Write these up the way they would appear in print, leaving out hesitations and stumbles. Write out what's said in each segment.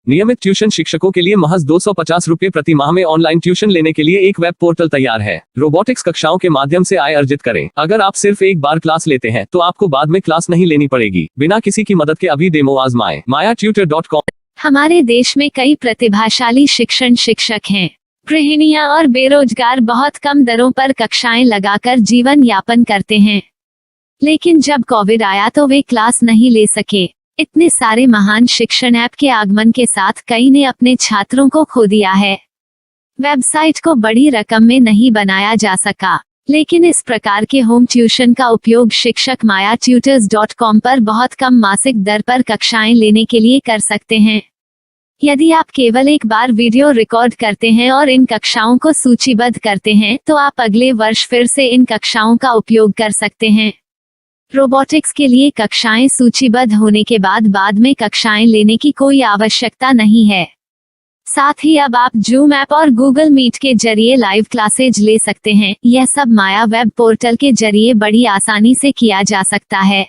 नियमित ट्यूशन शिक्षकों के लिए महज 250 रुपए प्रति माह में ऑनलाइन ट्यूशन लेने के लिए एक वेब पोर्टल तैयार है। रोबोटिक्स कक्षाओं के माध्यम से आय अर्जित करें। अगर आप सिर्फ एक बार क्लास लेते हैं तो आपको बाद में क्लास नहीं लेनी पड़ेगी। बिना किसी की मदद के अभी डेमो आजमाएं। mayatutor.com। हमारे देश में कई प्रतिभाशाली शिक्षक हैं। गृहिणियां और बेरोजगार बहुत कम दरों पर कक्षाएं लगाकर जीवन यापन करते हैं, लेकिन जब कोविड आया तो वे क्लास नहीं ले सके। इतने सारे महान शिक्षण ऐप के आगमन के साथ कई ने अपने छात्रों को खो दिया है। वेबसाइट को बड़ी रकम में नहीं बनाया जा सका, लेकिन इस प्रकार के होम ट्यूशन का उपयोग शिक्षक mayatutors.com पर बहुत कम मासिक दर पर कक्षाएं लेने के लिए कर सकते हैं। यदि आप केवल एक बार वीडियो रिकॉर्ड करते हैं और इन कक्षाओं को सूचीबद्ध करते हैं तो आप अगले वर्ष फिर से इन कक्षाओं का उपयोग कर सकते हैं। रोबोटिक्स के लिए कक्षाएं सूचीबद्ध होने के बाद में कक्षाएं लेने की कोई आवश्यकता नहीं है। साथ ही अब आप जूम ऐप और गूगल मीट के जरिए लाइव क्लासेज ले सकते हैं। यह सब माया वेब पोर्टल के जरिए बड़ी आसानी से किया जा सकता है।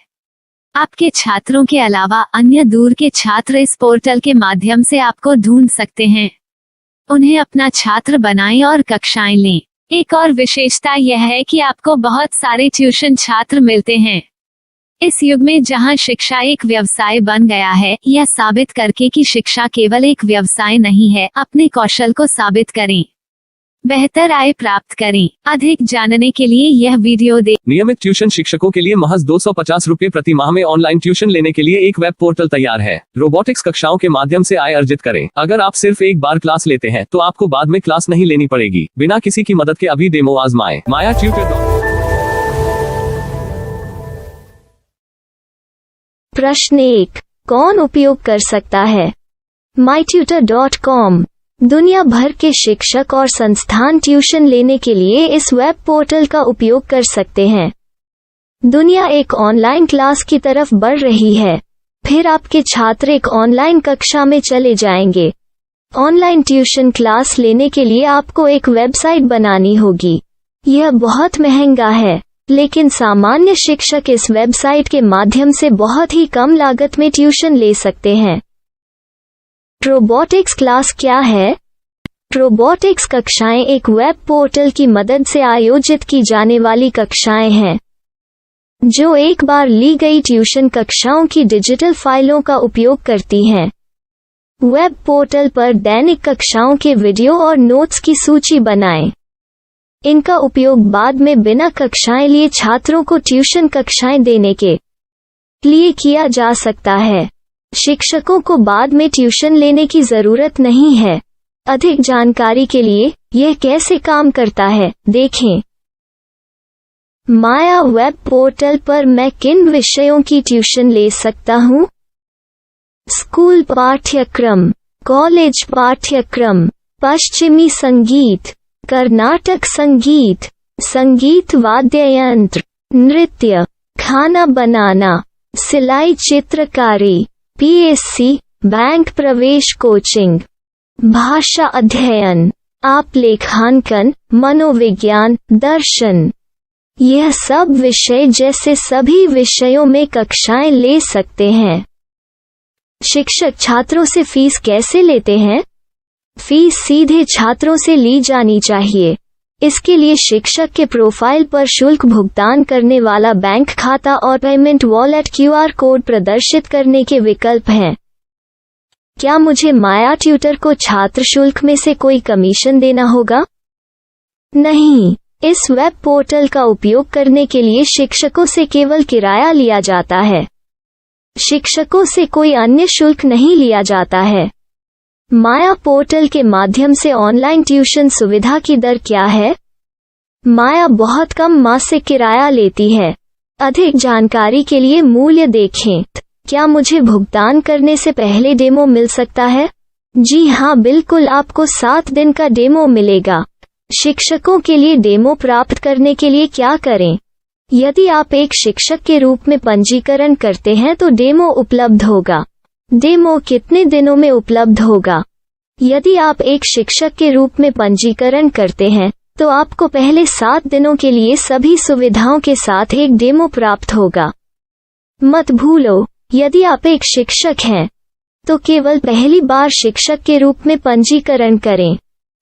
आपके छात्रों के अलावा अन्य दूर के छात्र इस पोर्टल के माध्यम से आपको ढूंढ सकते हैं। उन्हें अपना छात्र बनाएं और कक्षाएं लें। एक और विशेषता यह है कि आपको बहुत सारे ट्यूशन छात्र मिलते हैं। इस युग में जहां शिक्षा एक व्यवसाय बन गया है, यह साबित करके कि शिक्षा केवल एक व्यवसाय नहीं है, अपने कौशल को साबित करें, बेहतर आय प्राप्त करें। अधिक जानने के लिए यह वीडियो देखें। नियमित ट्यूशन शिक्षकों के लिए महज 250 रुपए प्रति माह में ऑनलाइन ट्यूशन लेने के लिए एक वेब पोर्टल तैयार है। रोबोटिक्स कक्षाओं के माध्यम से आय अर्जित करें। अगर आप सिर्फ एक बार क्लास लेते हैं तो आपको बाद में क्लास नहीं लेनी पड़ेगी। बिना किसी की मदद के अभी डेमो आजमाएं। mayatutor.com। प्रश्न 1, कौन उपयोग कर सकता है? mytutor.com दुनिया भर के शिक्षक और संस्थान ट्यूशन लेने के लिए इस वेब पोर्टल का उपयोग कर सकते हैं। दुनिया एक ऑनलाइन क्लास की तरफ बढ़ रही है। फिर आपके छात्र एक ऑनलाइन कक्षा में चले जाएंगे। ऑनलाइन ट्यूशन क्लास लेने के लिए आपको एक वेबसाइट बनानी होगी। यह बहुत महंगा है, लेकिन सामान्य शिक्षक इस वेबसाइट के माध्यम से बहुत ही कम लागत में ट्यूशन ले सकते हैं। रोबोटिक्स क्लास क्या है? रोबोटिक्स कक्षाएं एक वेब पोर्टल की मदद से आयोजित की जाने वाली कक्षाएं हैं, जो एक बार ली गई ट्यूशन कक्षाओं की डिजिटल फाइलों का उपयोग करती हैं। वेब पोर्टल पर दैनिक कक्षाओं के वीडियो और नोट्स की सूची बनाएं। इनका उपयोग बाद में बिना कक्षाएं लिए छात्रों को ट्यूशन कक्षाएं देने के लिए किया जा सकता है। शिक्षकों को बाद में ट्यूशन लेने की जरूरत नहीं है। अधिक जानकारी के लिए यह कैसे काम करता है, देखें। माया वेब पोर्टल पर मैं किन विषयों की ट्यूशन ले सकता हूँ? स्कूल पाठ्यक्रम, कॉलेज पाठ्यक्रम, पश्चिमी संगीत, कर्नाटक संगीत, संगीत वाद्य यंत्र, नृत्य, खाना बनाना, सिलाई चित्रकारी, पीएससी, बैंक प्रवेश कोचिंग, भाषा अध्ययन, आप लेखांकन, मनोविज्ञान, दर्शन। यह सब विषय जैसे सभी विषयों में कक्षाएं ले सकते हैं। शिक्षक छात्रों से फीस कैसे लेते हैं? फीस सीधे छात्रों से ली जानी चाहिए। इसके लिए शिक्षक के प्रोफाइल पर शुल्क भुगतान करने वाला बैंक खाता और पेमेंट वॉलेट क्यूआर कोड प्रदर्शित करने के विकल्प हैं। क्या मुझे माया ट्यूटर को छात्र शुल्क में से कोई कमीशन देना होगा? नहीं, इस वेब पोर्टल का उपयोग करने के लिए शिक्षकों से केवल किराया लिया जाता है। शिक्षकों से कोई अन्य शुल्क नहीं लिया जाता है। माया पोर्टल के माध्यम से ऑनलाइन ट्यूशन सुविधा की दर क्या है? माया बहुत कम मासिक किराया लेती है। अधिक जानकारी के लिए मूल्य देखें। क्या मुझे भुगतान करने से पहले डेमो मिल सकता है? जी हाँ, बिल्कुल, आपको 7 दिन का डेमो मिलेगा। शिक्षकों के लिए डेमो प्राप्त करने के लिए क्या करें? यदि आप एक शिक्षक के रूप में पंजीकरण करते हैं तो डेमो उपलब्ध होगा। डेमो कितने दिनों में उपलब्ध होगा? यदि आप एक शिक्षक के रूप में पंजीकरण करते हैं तो आपको पहले 7 दिनों के लिए सभी सुविधाओं के साथ एक डेमो प्राप्त होगा। मत भूलो, यदि आप एक शिक्षक हैं तो केवल पहली बार शिक्षक के रूप में पंजीकरण करें।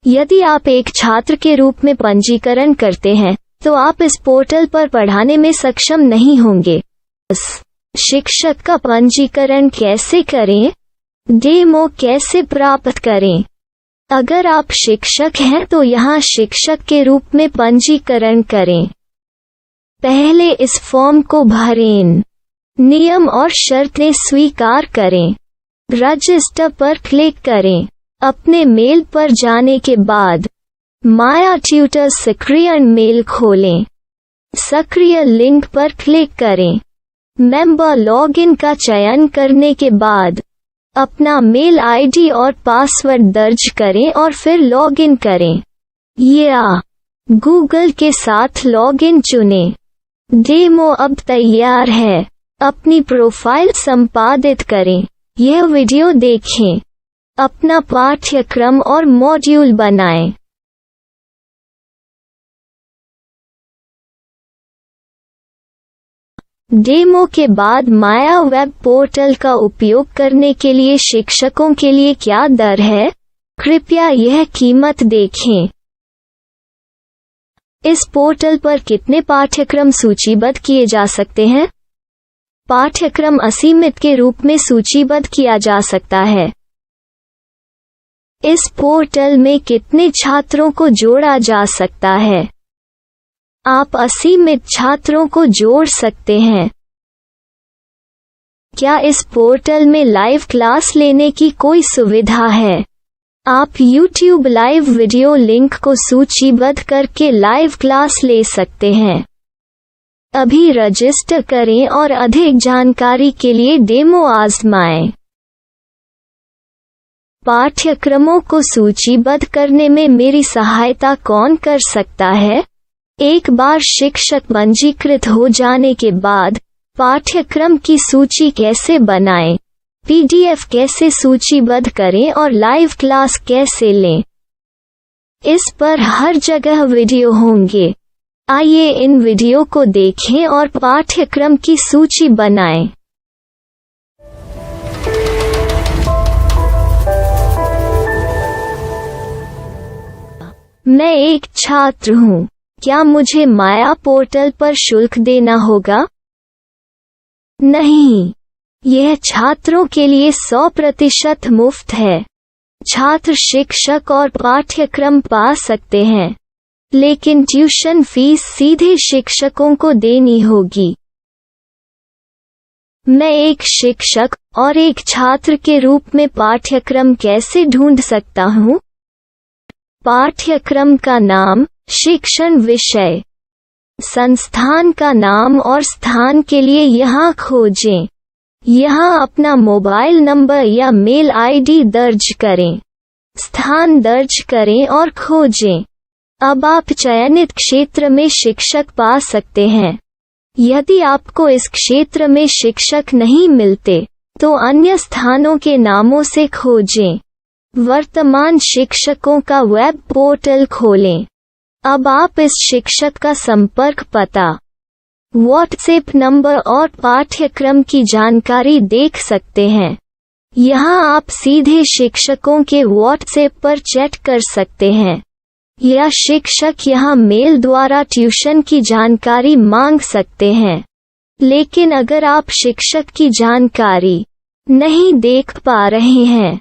यदि आप एक छात्र के रूप में पंजीकरण करते हैं तो आप इस पोर्टल पर पढ़ाने में सक्षम नहीं होंगे। शिक्षक का पंजीकरण कैसे करें? डेमो कैसे प्राप्त करें? अगर आप शिक्षक हैं तो यहाँ शिक्षक के रूप में पंजीकरण करें। पहले इस फॉर्म को भरें। नियम और शर्तें स्वीकार करें। रजिस्टर पर क्लिक करें। अपने मेल पर जाने के बाद माया ट्यूटर सक्रिय मेल खोलें। सक्रिय लिंक पर क्लिक करें। मेंबर लॉगिन का चयन करने के बाद अपना मेल आईडी और पासवर्ड दर्ज करें और फिर लॉगिन करें या गूगल के साथ लॉगिन चुनें। डेमो अब तैयार है। अपनी प्रोफाइल संपादित करें। यह वीडियो देखें। अपना पाठ्यक्रम और मॉड्यूल बनाएं। डेमो के बाद माया वेब पोर्टल का उपयोग करने के लिए शिक्षकों के लिए क्या दर है? कृपया यह कीमत देखें। इस पोर्टल पर कितने पाठ्यक्रम सूचीबद्ध किए जा सकते हैं? पाठ्यक्रम असीमित के रूप में सूचीबद्ध किया जा सकता है। इस पोर्टल में कितने छात्रों को जोड़ा जा सकता है? आप असीमित छात्रों को जोड़ सकते हैं। क्या इस पोर्टल में लाइव क्लास लेने की कोई सुविधा है? आप YouTube लाइव वीडियो लिंक को सूचीबद्ध करके लाइव क्लास ले सकते हैं। अभी रजिस्टर करें और अधिक जानकारी के लिए डेमो आजमाएं। पाठ्यक्रमों को सूचीबद्ध करने में मेरी सहायता कौन कर सकता है? एक बार शिक्षक पंजीकृत हो जाने के बाद पाठ्यक्रम की सूची कैसे बनाएं, PDF कैसे सूचीबद्ध करें और लाइव क्लास कैसे लें, इस पर हर जगह वीडियो होंगे। आइए इन वीडियो को देखें और पाठ्यक्रम की सूची बनाएं। मैं एक छात्र हूँ। क्या मुझे माया पोर्टल पर शुल्क देना होगा? नहीं, यह छात्रों के लिए 100% मुफ्त है। छात्र शिक्षक और पाठ्यक्रम पा सकते हैं, लेकिन ट्यूशन फीस सीधे शिक्षकों को देनी होगी। मैं एक शिक्षक और एक छात्र के रूप में पाठ्यक्रम कैसे ढूंढ सकता हूँ? पाठ्यक्रम का नाम, शिक्षण विषय, संस्थान का नाम और स्थान के लिए यहाँ खोजें। यहाँ अपना मोबाइल नंबर या मेल आईडी दर्ज करें। स्थान दर्ज करें और खोजें। अब आप चयनित क्षेत्र में शिक्षक पा सकते हैं। यदि आपको इस क्षेत्र में शिक्षक नहीं मिलते, तो अन्य स्थानों के नामों से खोजें। वर्तमान शिक्षकों का वेब पोर्टल खोलें। अब आप इस शिक्षक का संपर्क पता, व्हाट्सएप नंबर और पाठ्यक्रम की जानकारी देख सकते हैं। यहाँ आप सीधे शिक्षकों के व्हाट्सएप पर चैट कर सकते हैं या शिक्षक यहाँ मेल द्वारा ट्यूशन की जानकारी मांग सकते हैं। लेकिन अगर आप शिक्षक की जानकारी नहीं देख पा रहे हैं,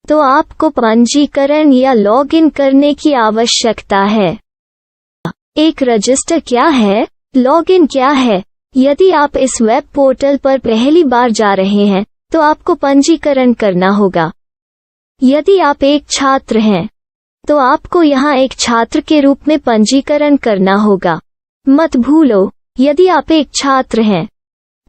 तो आपको पंजीकरण या लॉगिन करने की आवश्यकता है। एक रजिस्टर क्या है? लॉगिन क्या है? यदि आप इस वेब पोर्टल पर पहली बार जा रहे हैं, तो आपको पंजीकरण करना होगा। यदि आप एक छात्र हैं, तो आपको यहाँ एक छात्र के रूप में पंजीकरण करना होगा। मत भूलो, यदि आप एक छात्र हैं,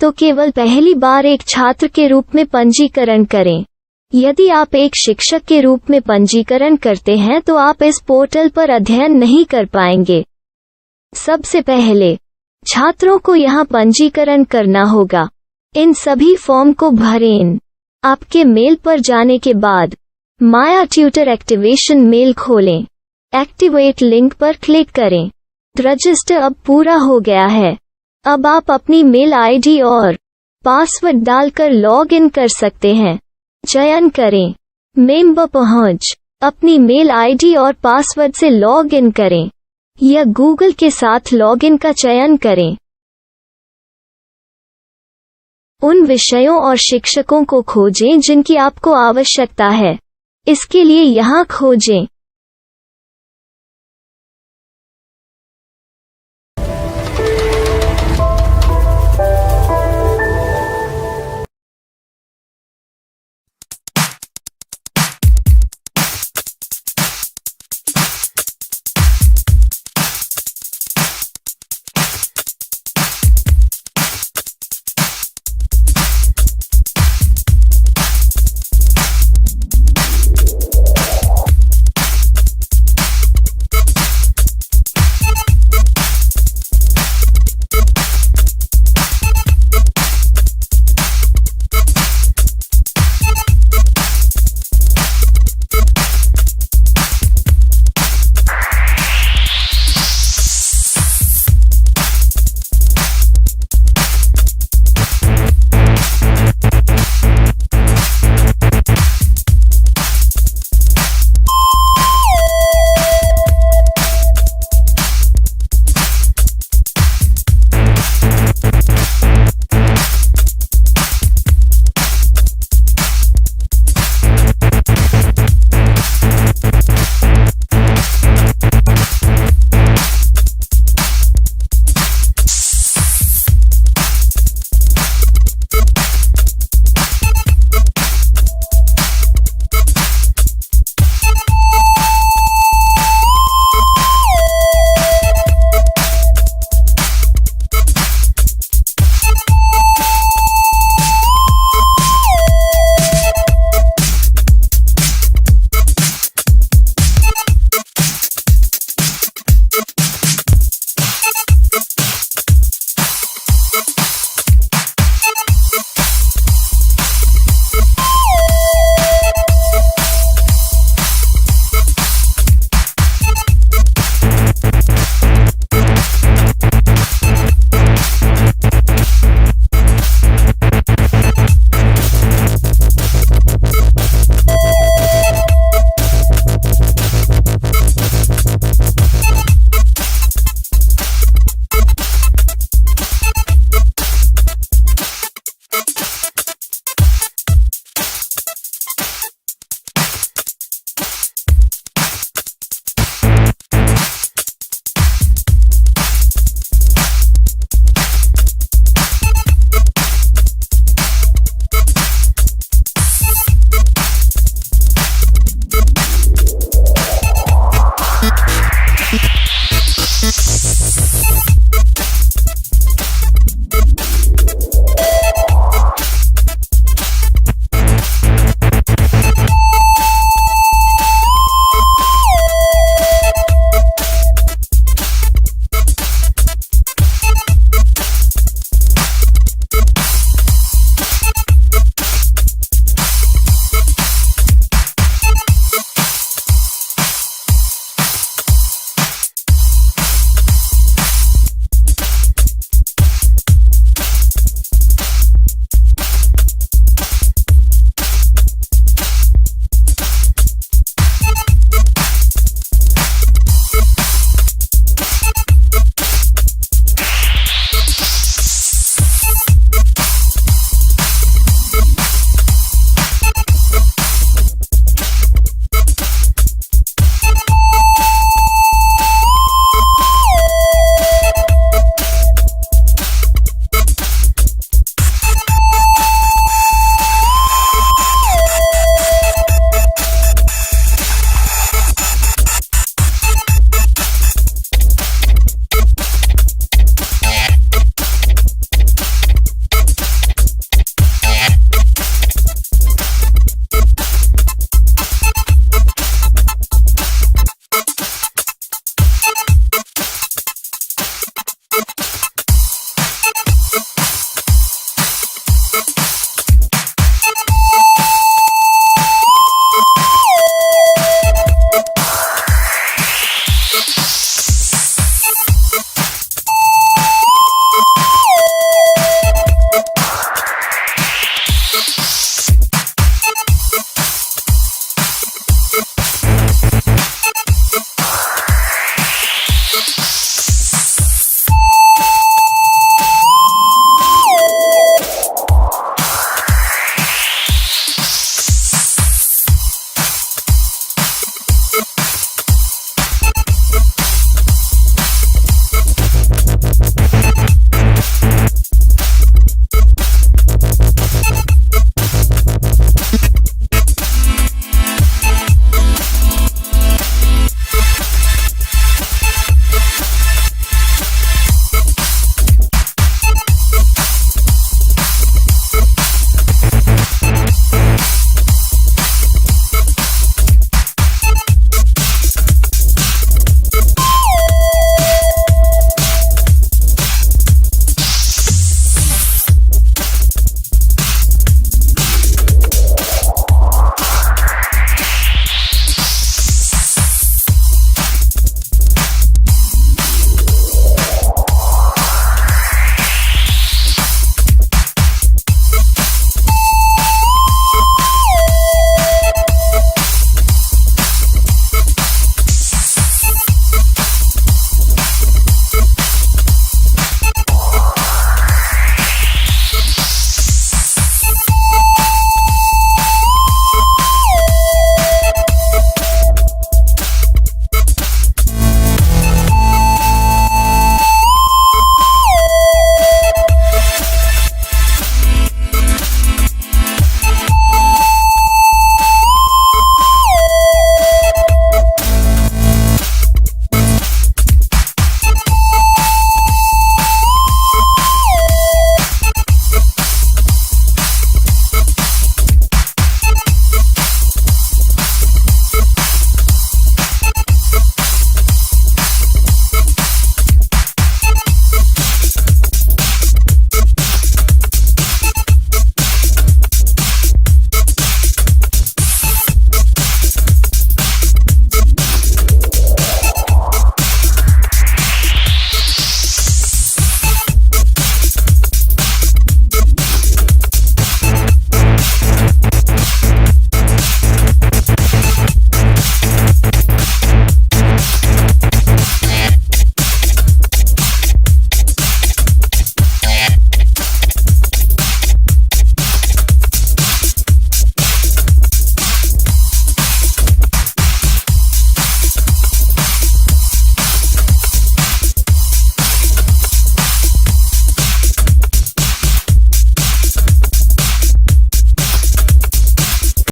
तो केवल पहली बार एक छात्र के रूप में पंजीकरण करें। यदि आप एक शिक्षक के रूप में पंजीकरण करते हैं तो आप इस पोर्टल पर अध्ययन नहीं कर पाएंगे। सबसे पहले छात्रों को यहाँ पंजीकरण करना होगा। इन सभी फॉर्म को भरें। आपके मेल पर जाने के बाद माया ट्यूटर एक्टिवेशन मेल खोलें। एक्टिवेट लिंक पर क्लिक करें। रजिस्टर अब पूरा हो गया है। अब आप अपनी मेल आईडी और पासवर्ड डालकर लॉग इन कर सकते हैं। चयन करें। मेंबर पहुंच। अपनी मेल आईडी और पासवर्ड से लॉग इन करें या गूगल के साथ लॉगिन का चयन करें। उन विषयों और शिक्षकों को खोजें जिनकी आपको आवश्यकता है। इसके लिए यहाँ खोजें।